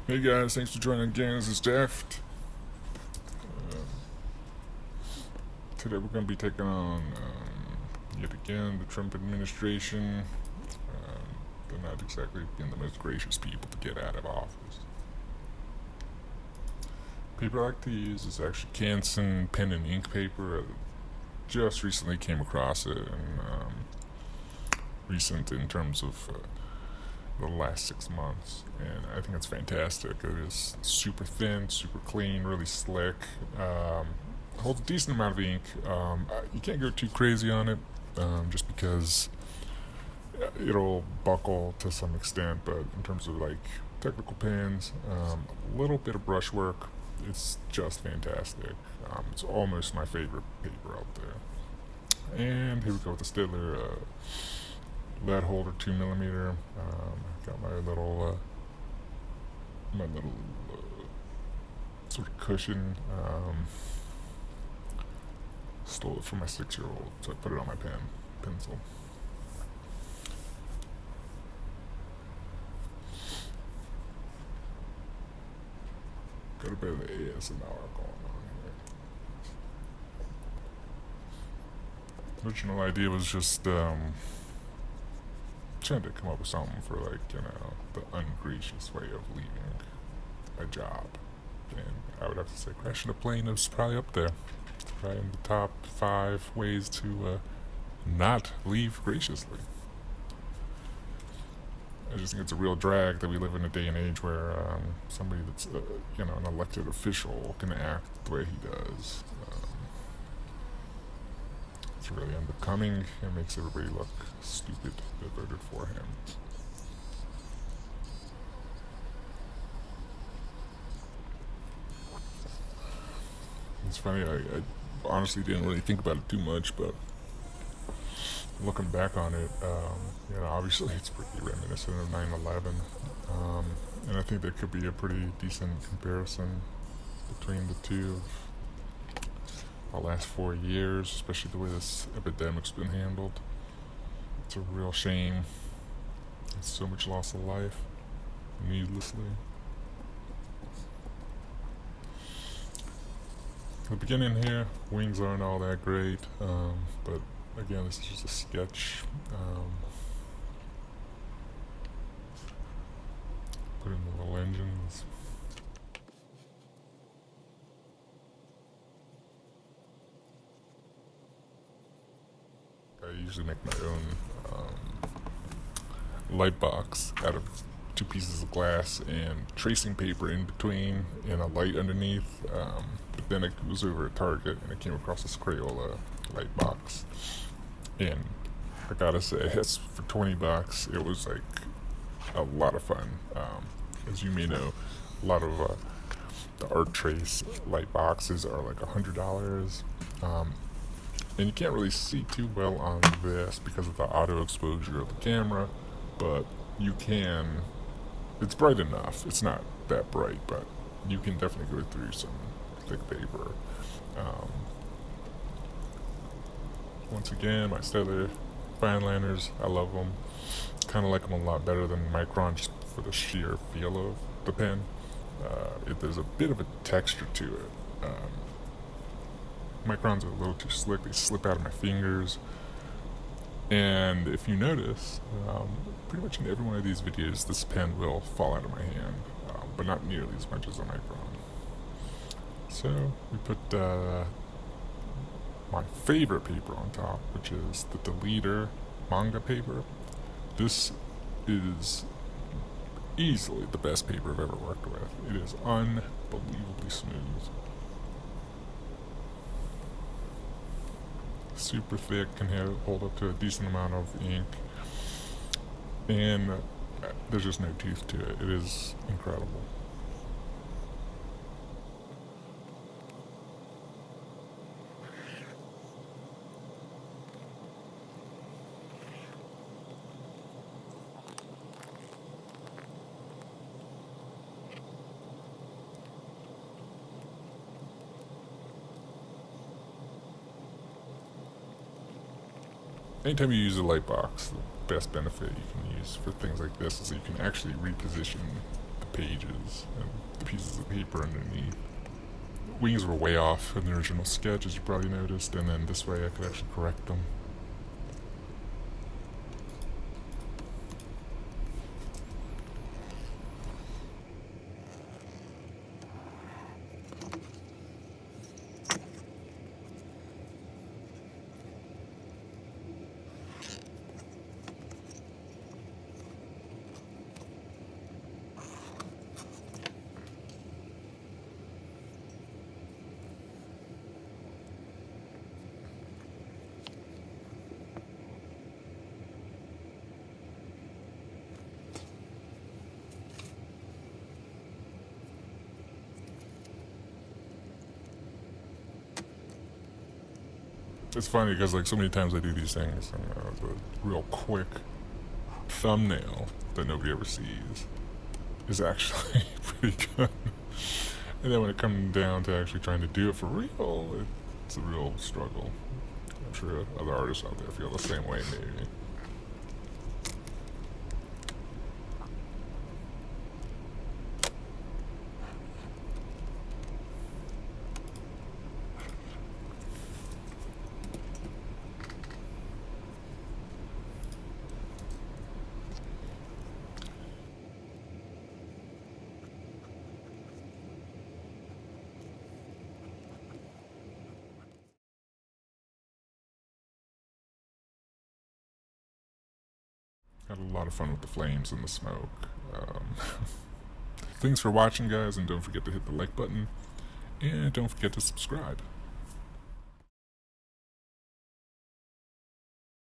Hey guys, thanks for joining again. This is DAF'D. Today we're going to be taking on, yet again, the Trump administration. They're not exactly being the most gracious people to get out of office. Paper I like to use is actually Canson pen and ink paper. I just recently came across it, and recent in terms of the last 6 months, and I think it's fantastic. It is super thin, super clean, really slick. Holds a decent amount of ink. You can't go too crazy on it, just because it'll buckle to some extent. But in terms of like technical pens, a little bit of brushwork, it's just fantastic. It's almost my favorite paper out there. And here we go with the Staedtler lead holder 2mm. Got my little sort of cushion. Stole it from my 6-year-old, so I put it on my pencil. Got a bit of the ASMR going on here. Original idea was just trying to come up with something for, like, the ungracious way of leaving a job. And I would have to say crashing a plane is probably up there. It's probably in the top 5 ways to not leave graciously. I just think it's a real drag that we live in a day and age where somebody that's an elected official can act the way he does. It's really unbecoming. It makes everybody look stupid that voted for him. It's funny, I honestly didn't really think about it too much, but looking back on it, obviously it's pretty reminiscent of 9/11, and I think there could be a pretty decent comparison between the two of the last 4 years, especially the way this epidemic's been handled. It's a real shame. It's so much loss of life, needlessly. The beginning here, wings aren't all that great, but again, this is just a sketch. Put in the little engines. I usually make my own light box out of 2 pieces of glass and tracing paper in between and a light underneath. But then it was over at Target and I came across this Crayola light box. And I gotta say, it's for $20. It was like a lot of fun. As you may know, a lot of the art trace light boxes are like $100. And you can't really see too well on this because of the auto exposure of the camera, but you can. It's bright enough. It's not that bright, but you can definitely go through some thick paper. Once again, my Staedtler fine liners, I love them. Kind of like them a lot better than Micron just for the sheer feel of the pen. There's a bit of a texture to it. Microns are a little too slick. They slip out of my fingers. And if you notice, pretty much in every one of these videos, this pen will fall out of my hand, but not nearly as much as a Micron. So we put my favorite paper on top, which is the Deleter manga paper. This is easily the best paper I've ever worked with. It is unbelievably smooth. Super thick, can hold up to a decent amount of ink, and there's just no tooth to it. It is incredible. Anytime you use a light box, the best benefit you can use for things like this is that you can actually reposition the pages and the pieces of paper underneath. Wings were way off in the original sketch, as you probably noticed, and then this way I could actually correct them. It's funny because like so many times I do these things and the real quick thumbnail that nobody ever sees is actually pretty good. And then when it comes down to actually trying to do it for real, it's a real struggle. I'm sure other artists out there feel the same way maybe. Had a lot of fun with the flames and the smoke. Thanks for watching, guys, and don't forget to hit the like button, and don't forget to subscribe.